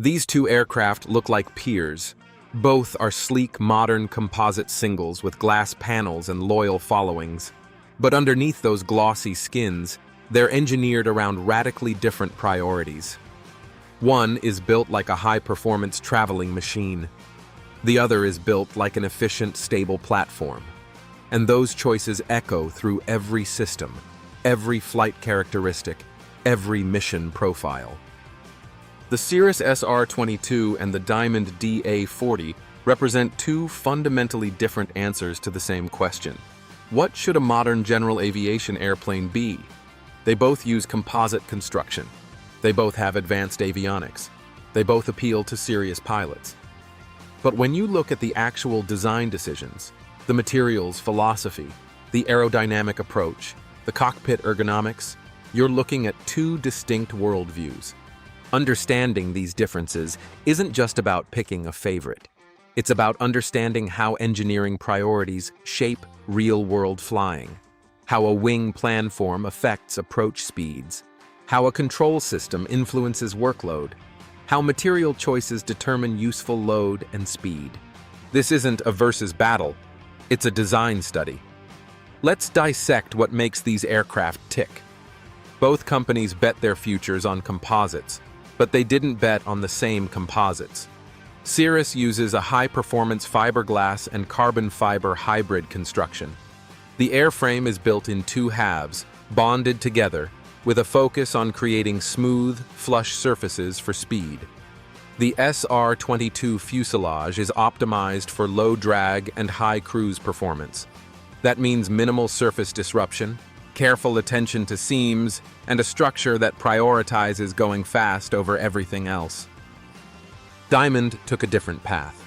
These two aircraft look like peers. Both are sleek, modern composite singles with glass panels and loyal followings. But underneath those glossy skins, they're engineered around radically different priorities. One is built like a high-performance traveling machine. The other is built like an efficient, stable platform. And those choices echo through every system, every flight characteristic, every mission profile. The Cirrus SR22 and the Diamond DA40 represent two fundamentally different answers to the same question. What should a modern general aviation airplane be? They both use composite construction. They both have advanced avionics. They both appeal to serious pilots. But when you look at the actual design decisions, the materials philosophy, the aerodynamic approach, the cockpit ergonomics, you're looking at two distinct worldviews. Understanding these differences isn't just about picking a favorite. It's about understanding how engineering priorities shape real-world flying, how a wing planform affects approach speeds, how a control system influences workload, how material choices determine useful load and speed. This isn't a versus battle, it's a design study. Let's dissect what makes these aircraft tick. Both companies bet their futures on composites, but they didn't bet on the same composites. Cirrus uses a high-performance fiberglass and carbon fiber hybrid construction. The airframe is built in two halves, bonded together, with a focus on creating smooth, flush surfaces for speed. The SR22 fuselage is optimized for low drag and high cruise performance. That means minimal surface disruption, careful attention to seams, and a structure that prioritizes going fast over everything else. Diamond took a different path.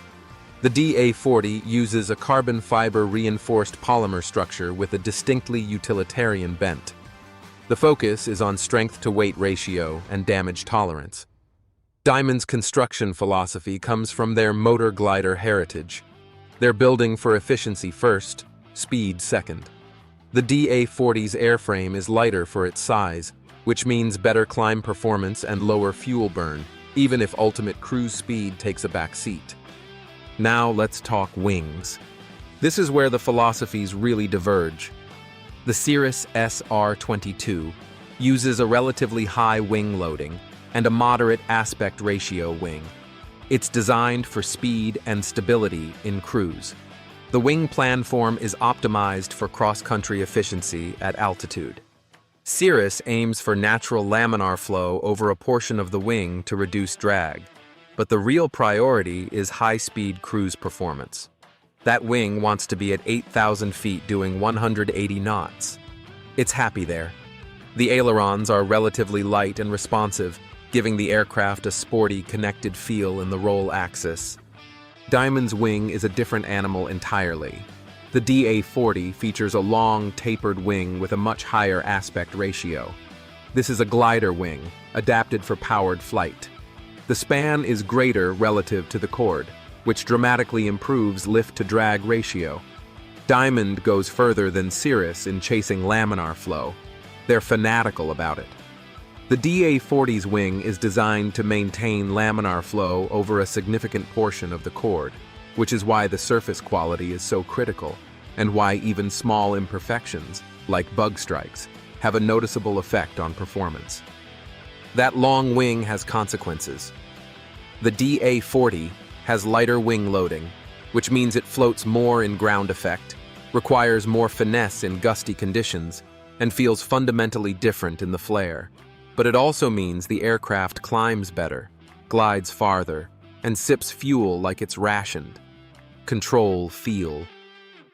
The DA40 uses a carbon fiber reinforced polymer structure with a distinctly utilitarian bent. The focus is on strength-to-weight ratio and damage tolerance. Diamond's construction philosophy comes from their motor glider heritage. They're building for efficiency first, speed second. The DA40's airframe is lighter for its size, which means better climb performance and lower fuel burn, even if ultimate cruise speed takes a back seat. Now let's talk wings. This is where the philosophies really diverge. The Cirrus SR22 uses a relatively high wing loading and a moderate aspect ratio wing. It's designed for speed and stability in cruise. The wing planform is optimized for cross-country efficiency at altitude. Cirrus aims for natural laminar flow over a portion of the wing to reduce drag, but the real priority is high-speed cruise performance. That wing wants to be at 8,000 feet doing 180 knots. It's happy there. The ailerons are relatively light and responsive, giving the aircraft a sporty, connected feel in the roll axis. Diamond's wing is a different animal entirely. The DA40 features a long, tapered wing with a much higher aspect ratio. This is a glider wing, adapted for powered flight. The span is greater relative to the chord, which dramatically improves lift-to-drag ratio. Diamond goes further than Cirrus in chasing laminar flow. They're fanatical about it. The DA40's wing is designed to maintain laminar flow over a significant portion of the chord, which is why the surface quality is so critical, and why even small imperfections, like bug strikes, have a noticeable effect on performance. That long wing has consequences. The DA40 has lighter wing loading, which means it floats more in ground effect, requires more finesse in gusty conditions, and feels fundamentally different in the flare. But it also means the aircraft climbs better, glides farther, and sips fuel like it's rationed. Control, feel.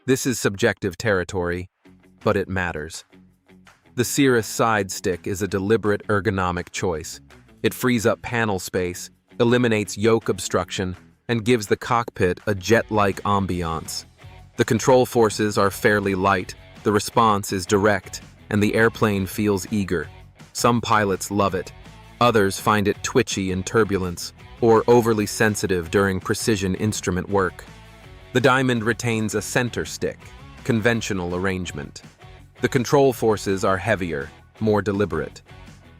This is subjective territory, but it matters. The Cirrus side stick is a deliberate ergonomic choice. It frees up panel space, eliminates yoke obstruction, and gives the cockpit a jet-like ambiance. The control forces are fairly light, the response is direct, and the airplane feels eager. Some pilots love it. Others find it twitchy in turbulence, or overly sensitive during precision instrument work. The Diamond retains a center stick, conventional arrangement. The control forces are heavier, more deliberate.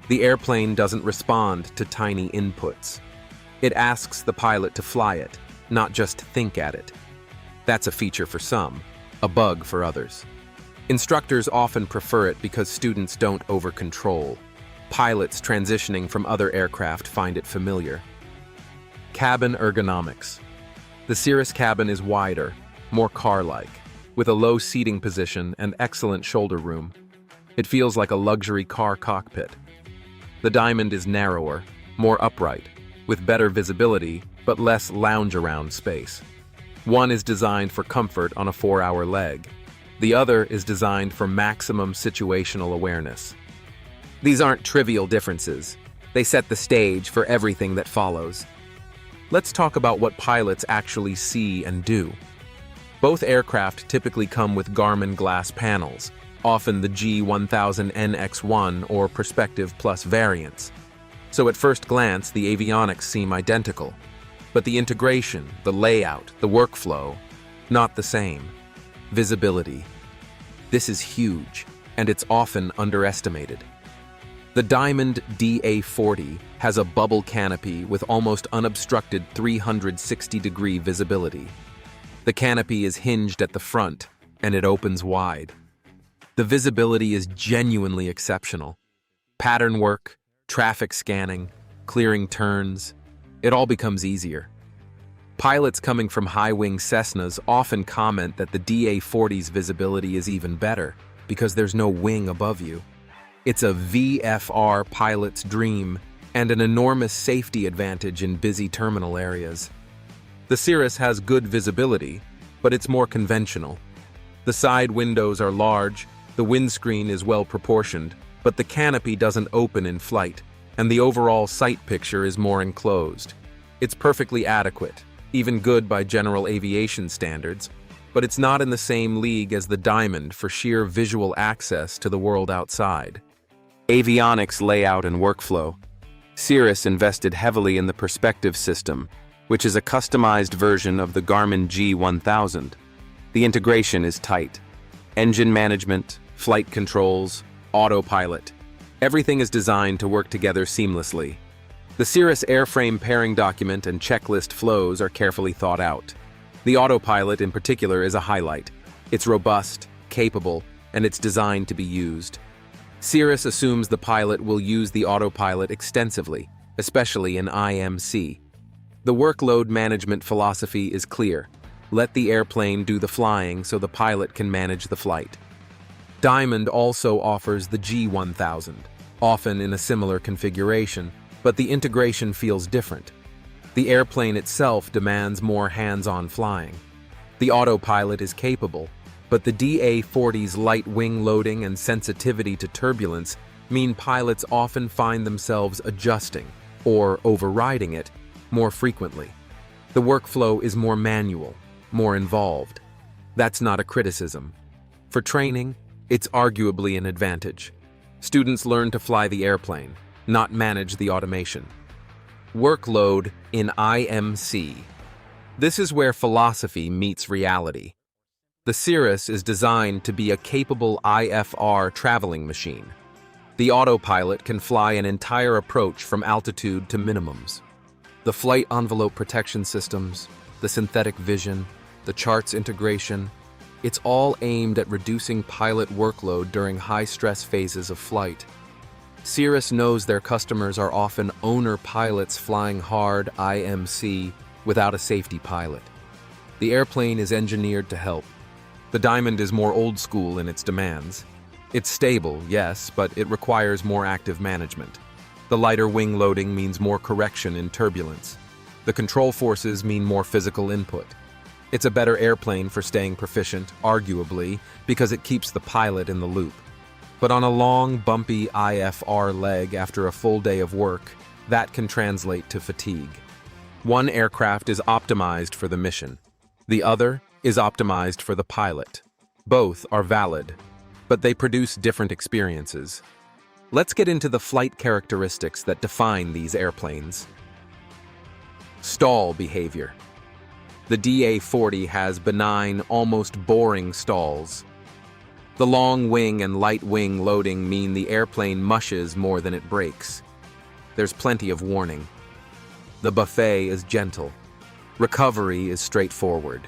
The airplane doesn't respond to tiny inputs. It asks the pilot to fly it, not just think at it. That's a feature for some, a bug for others. Instructors often prefer it because students don't over-control. Pilots transitioning from other aircraft find it familiar. Cabin ergonomics. The Cirrus cabin is wider, more car-like, with a low seating position and excellent shoulder room. It feels like a luxury car cockpit. The Diamond is narrower, more upright, with better visibility but less lounge-around space. One is designed for comfort on a 4-hour leg. The other is designed for maximum situational awareness. These aren't trivial differences. They set the stage for everything that follows. Let's talk about what pilots actually see and do. Both aircraft typically come with Garmin glass panels, often the G1000NX1 or Perspective Plus variants. So at first glance, the avionics seem identical. But the integration, the layout, the workflow, not the same. Visibility. This is huge, and it's often underestimated. The Diamond DA40 has a bubble canopy with almost unobstructed 360-degree visibility. The canopy is hinged at the front, and it opens wide. The visibility is genuinely exceptional. Pattern work, traffic scanning, clearing turns, it all becomes easier. Pilots coming from high-wing Cessnas often comment that the DA40's visibility is even better because there's no wing above you. It's a VFR pilot's dream and an enormous safety advantage in busy terminal areas. The Cirrus has good visibility, but it's more conventional. The side windows are large, the windscreen is well proportioned, but the canopy doesn't open in flight, and the overall sight picture is more enclosed. It's perfectly adequate, even good by general aviation standards, but it's not in the same league as the Diamond for sheer visual access to the world outside. Avionics layout and workflow. Cirrus invested heavily in the Perspective system, which is a customized version of the Garmin G1000. The integration is tight. Engine management, flight controls, autopilot. Everything is designed to work together seamlessly. The Cirrus Airframe pairing document and checklist flows are carefully thought out. The autopilot in particular is a highlight. It's robust, capable, and it's designed to be used. Cirrus assumes the pilot will use the autopilot extensively, especially in IMC. The workload management philosophy is clear. Let the airplane do the flying so the pilot can manage the flight. Diamond also offers the G1000, often in a similar configuration, but the integration feels different. The airplane itself demands more hands-on flying. The autopilot is capable, but the DA40's light wing loading and sensitivity to turbulence mean pilots often find themselves adjusting, or overriding it, more frequently. The workflow is more manual, more involved. That's not a criticism. For training, it's arguably an advantage. Students learn to fly the airplane, not manage the automation. Workload in IMC. This is where philosophy meets reality. The Cirrus is designed to be a capable IFR traveling machine. The autopilot can fly an entire approach from altitude to minimums. The flight envelope protection systems, the synthetic vision, the charts integration, it's all aimed at reducing pilot workload during high-stress phases of flight. Cirrus knows their customers are often owner pilots flying hard IMC without a safety pilot. The airplane is engineered to help. The Diamond is more old school in its demands. It's stable, yes, but it requires more active management. The lighter wing loading means more correction in turbulence. The control forces mean more physical input. It's a better airplane for staying proficient, arguably, because it keeps the pilot in the loop. But on a long, bumpy IFR leg after a full day of work, that can translate to fatigue. One aircraft is optimized for the mission. The other is optimized for the pilot. Both are valid, but they produce different experiences. Let's get into the flight characteristics that define these airplanes. Stall behavior. The DA40 has benign, almost boring stalls. The long wing and light wing loading mean the airplane mushes more than it breaks. There's plenty of warning. The buffet is gentle. Recovery is straightforward.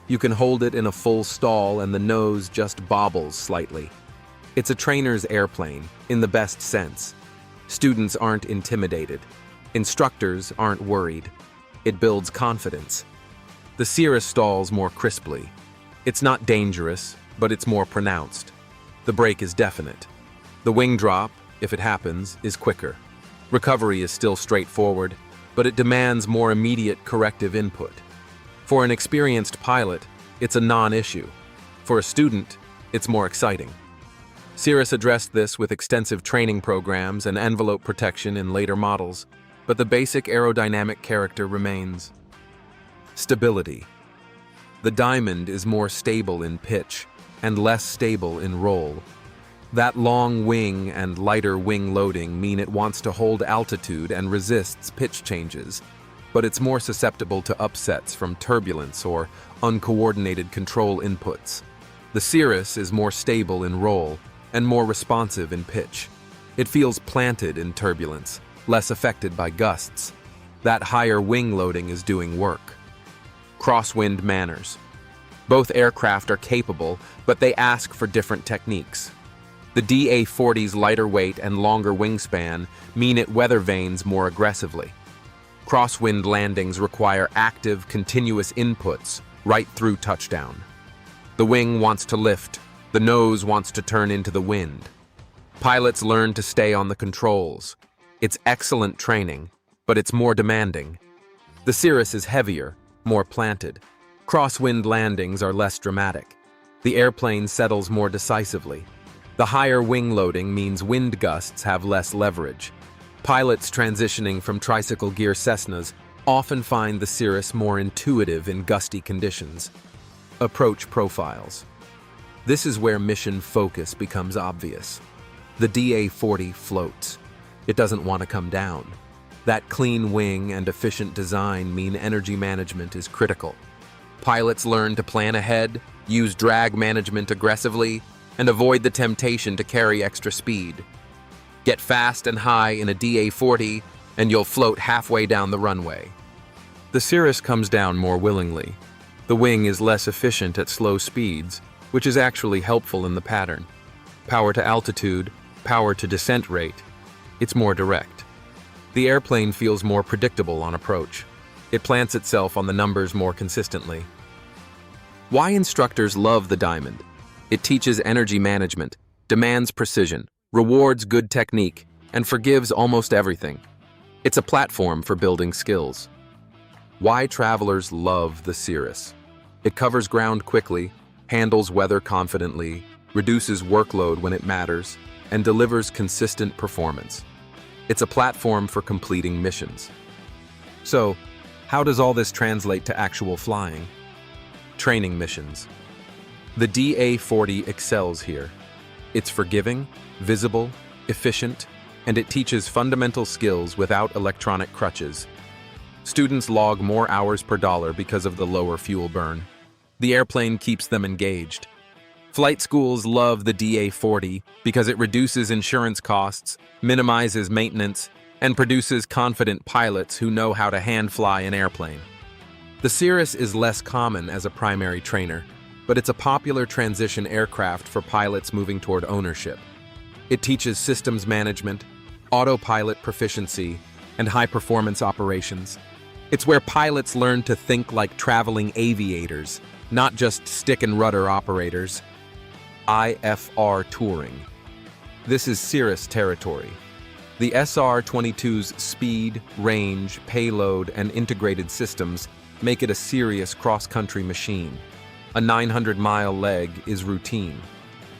You can hold it in a full stall and the nose just bobbles slightly. It's a trainer's airplane, in the best sense. Students aren't intimidated. Instructors aren't worried. It builds confidence. The Cirrus stalls more crisply. It's not dangerous, but it's more pronounced. The brake is definite. The wing drop, if it happens, is quicker. Recovery is still straightforward, but it demands more immediate corrective input. For an experienced pilot, it's a non-issue. For a student, it's more exciting. Cirrus addressed this with extensive training programs and envelope protection in later models, but the basic aerodynamic character remains. Stability. The Diamond is more stable in pitch and less stable in roll. That long wing and lighter wing loading mean it wants to hold altitude and resists pitch changes, but it's more susceptible to upsets from turbulence or uncoordinated control inputs. The Cirrus is more stable in roll and more responsive in pitch. It feels planted in turbulence, less affected by gusts. That higher wing loading is doing work. Crosswind manners. Both aircraft are capable, but they ask for different techniques. The DA40's lighter weight and longer wingspan mean it weather vanes more aggressively. Crosswind landings require active, continuous inputs right through touchdown. The wing wants to lift, the nose wants to turn into the wind. Pilots learn to stay on the controls. It's excellent training, but it's more demanding. The Cirrus is heavier, more planted. Crosswind landings are less dramatic. The airplane settles more decisively. The higher wing loading means wind gusts have less leverage. Pilots transitioning from tricycle gear Cessnas often find the Cirrus more intuitive in gusty conditions. Approach profiles. This is where mission focus becomes obvious. The DA40 floats. It doesn't want to come down. That clean wing and efficient design mean energy management is critical. Pilots learn to plan ahead, use drag management aggressively, and avoid the temptation to carry extra speed. Get fast and high in a DA40, and you'll float halfway down the runway. The Cirrus comes down more willingly. The wing is less efficient at slow speeds, which is actually helpful in the pattern. Power to altitude, power to descent rate. It's more direct. The airplane feels more predictable on approach. It plants itself on the numbers more consistently. Why instructors love the Diamond? It teaches energy management, demands precision, rewards good technique, and forgives almost everything. It's a platform for building skills. Why travelers love the Cirrus? It covers ground quickly, handles weather confidently, reduces workload when it matters, and delivers consistent performance. It's a platform for completing missions. So, how does all this translate to actual flying? Training missions. The DA40 excels here. It's forgiving, visible, efficient, and it teaches fundamental skills without electronic crutches. Students log more hours per dollar because of the lower fuel burn. The airplane keeps them engaged. Flight schools love the DA40 because it reduces insurance costs, minimizes maintenance, and produces confident pilots who know how to hand fly an airplane. The Cirrus is less common as a primary trainer, but it's a popular transition aircraft for pilots moving toward ownership. It teaches systems management, autopilot proficiency, and high-performance operations. It's where pilots learn to think like traveling aviators, not just stick and rudder operators. IFR touring. This is Cirrus territory. The SR22's speed, range, payload, and integrated systems make it a serious cross-country machine. A 900-mile leg is routine.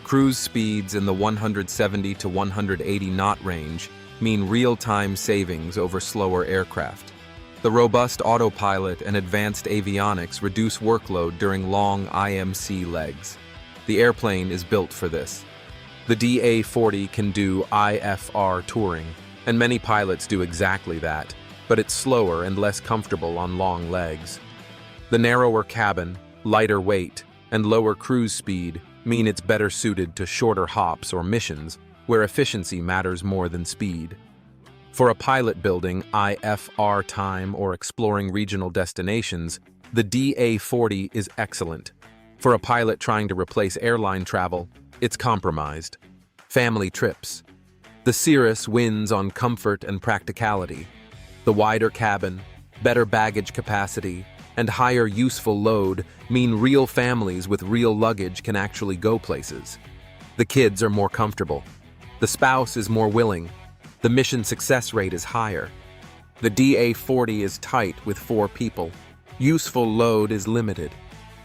Cruise speeds in the 170 to 180 knot range mean real-time savings over slower aircraft. The robust autopilot and advanced avionics reduce workload during long IMC legs. The airplane is built for this. The DA40 can do IFR touring, and many pilots do exactly that, but it's slower and less comfortable on long legs. The narrower cabin, lighter weight, and lower cruise speed mean it's better suited to shorter hops or missions where efficiency matters more than speed. For a pilot building IFR time or exploring regional destinations, the DA40 is excellent. For a pilot trying to replace airline travel, it's compromised. Family trips. The Cirrus wins on comfort and practicality. The wider cabin, better baggage capacity, and higher useful load mean real families with real luggage can actually go places. The kids are more comfortable. The spouse is more willing. The mission success rate is higher. The DA40 is tight with 4 people. Useful load is limited.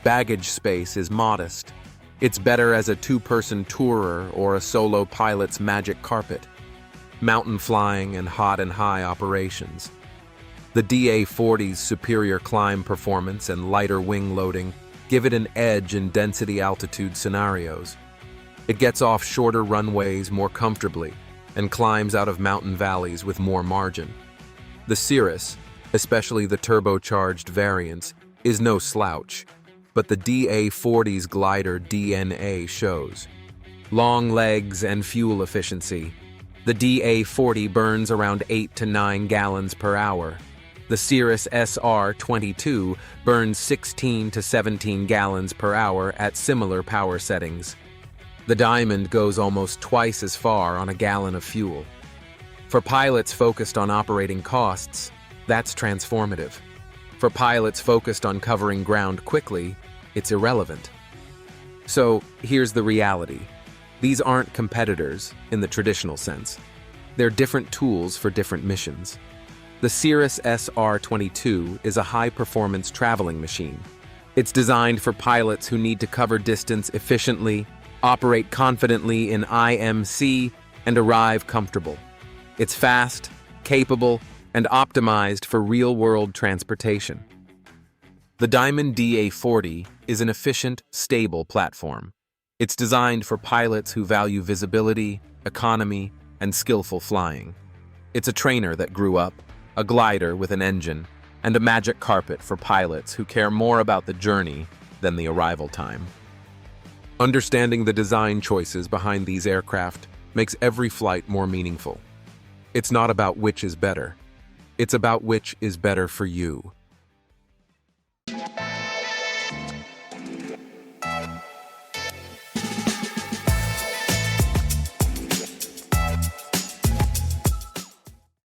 Baggage space is modest. It's better as a 2-person tourer or a solo pilot's magic carpet. Mountain flying and hot and high operations. The DA40's superior climb performance and lighter wing loading give it an edge in density altitude scenarios. It gets off shorter runways more comfortably and climbs out of mountain valleys with more margin. The Cirrus, especially the turbocharged variants, is no slouch, but the DA40's glider DNA shows. Long legs and fuel efficiency. The DA40 burns around 8 to 9 gallons per hour. The Cirrus SR22 burns 16 to 17 gallons per hour at similar power settings. The Diamond goes almost twice as far on a gallon of fuel. For pilots focused on operating costs, that's transformative. For pilots focused on covering ground quickly, it's irrelevant. So here's the reality. These aren't competitors in the traditional sense. They're different tools for different missions. The Cirrus SR22 is a high-performance traveling machine. It's designed for pilots who need to cover distance efficiently, operate confidently in IMC, and arrive comfortable. It's fast, capable, and optimized for real-world transportation. The Diamond DA40 is an efficient, stable platform. It's designed for pilots who value visibility, economy, and skillful flying. It's a trainer that grew up, a glider with an engine, and a magic carpet for pilots who care more about the journey than the arrival time. Understanding the design choices behind these aircraft makes every flight more meaningful. It's not about which is better. It's about which is better for you.